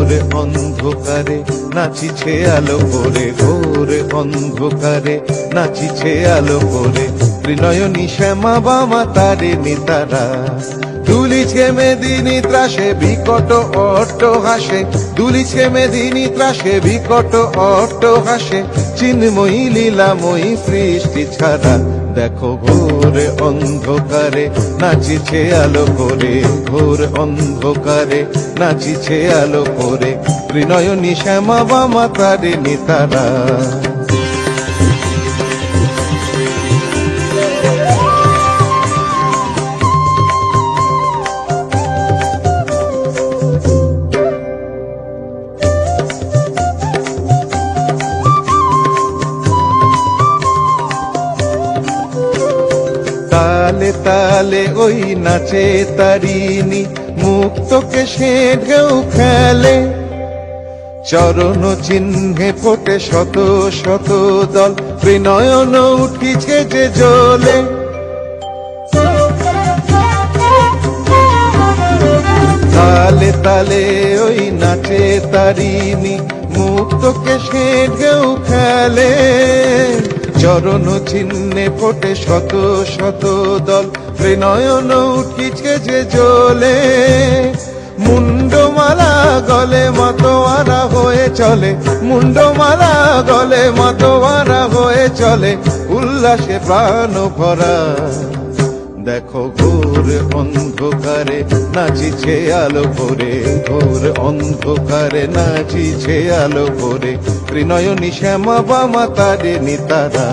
ঘোর অন্ধকারে নাচিছে আলো করে, ঘোর অন্ধকারে নাচিছে আলো করে। ত্রিনয়নী শ্যামা বামা তারিণী তারা, দুলিছে মেদিনী ত্রাসে বিকট অট্ট হাসে, দুলিছে মেদিনী ত্রাসে বিকট অট্ট হাসে। চিন্ময়ী লীলাময়ী সৃষ্টি ছাড়া, দেখো ঘোর অন্ধকারে নাচিছে আলো করে, ঘোর অন্ধকারে নাচিছে আলো করে। ত্রিনয়নী শ্যামা বামা তারিণী তারা। তালে তালে ওই নাচে তারিণী, মুক্তকে সে ঢেউ খেলে। চরণ চিহ্নে ফোটে শত শত দল, ত্রিনয়ন উঠিছে যে জ্বলে। তালে তালে ওই নাচে তারিণী, মুক্তকে সে ঢেউ খেলে। চরণ চিহ্নে ফোটে শত শত দল, ত্রিনয়ন উঠিছে যে জ্বলে। মুন্ডমালা গলে মাতোয়ারা হয়ে চলে, মুন্ডমালা গলে মাতোয়ারা হয়ে চলে। উল্লাসে প্রাণ ভরা, দেখো ঘোর অন্ধকারে নাচিছে আলো করে, ঘোর অন্ধকারে নাচিছে আলো করে। ত্রিনয়নী শ্যামা বামা তারিণী তারা।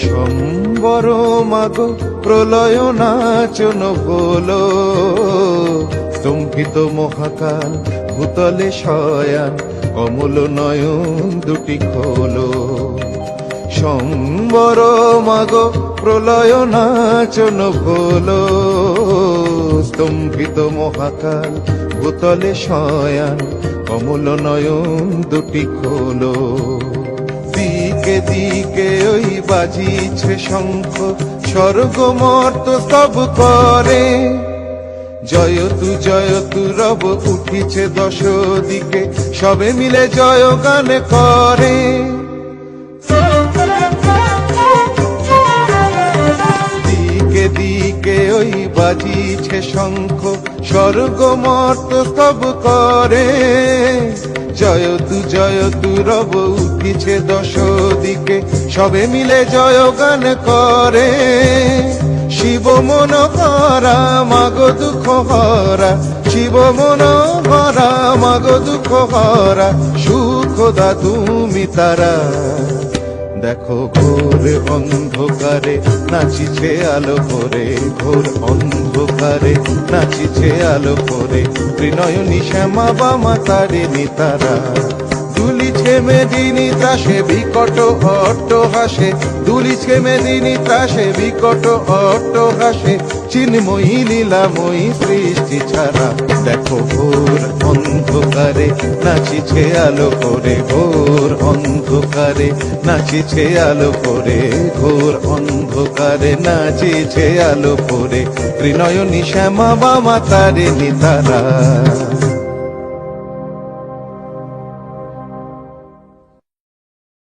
সম্বর মাগো প্রলয় নাচন হলো, স্তম্ভিত মহাকাল ভূতলে শয়ান, কমল নয়ন দুটি খোলো। সম্বর মাগো প্রলয় নাচন হলো, স্তম্ভিত মহাকাল ভূতলে শয়ান, কমল নয়ন দুটি খোলো। দিকে দিকে ওই বাজিছে শঙ্খ, স্বর্গ মর্ত সব করে। জয়তু রব উঠিছে দশ দিকে, সবে মিলে জয় গান করে। দিকে দিকে ওই বাজিছে শঙ্খ, স্বর্গ মর্ত সব করে। জয়তু রব উঠিছে দশ দিকে, সবে মিলে জয় গান করে। শিব মন হরা মাগো দুঃখ হরা, শিব মন হরা মাগো দুঃখ হরা। সুখদা তুমি তারা, দেখো ঘোর অন্ধকারে নাচিছে আলো করে, ঘোর অন্ধকারে নাচিছে আলো করে। ত্রিনয়নী শ্যামা বামা তারিণী তারা, দুলিছে মেদিনী ত্রাসে বিকট অট্ট হাসে, দুলিছে মেদিনী ত্রাসে বিকট অট্ট হাসে। চিন্ময়ী লীলাময়ী সৃষ্টি ছাড়া, দেখো ঘোর অন্ধকারে নাচিছে আলো করে, ঘোর অন্ধকারে নাচিছে আলো করে, ঘোর অন্ধকারে নাচিছে আলো করে। ত্রিনয়নী শ্যামা বামা তারিণী তারা।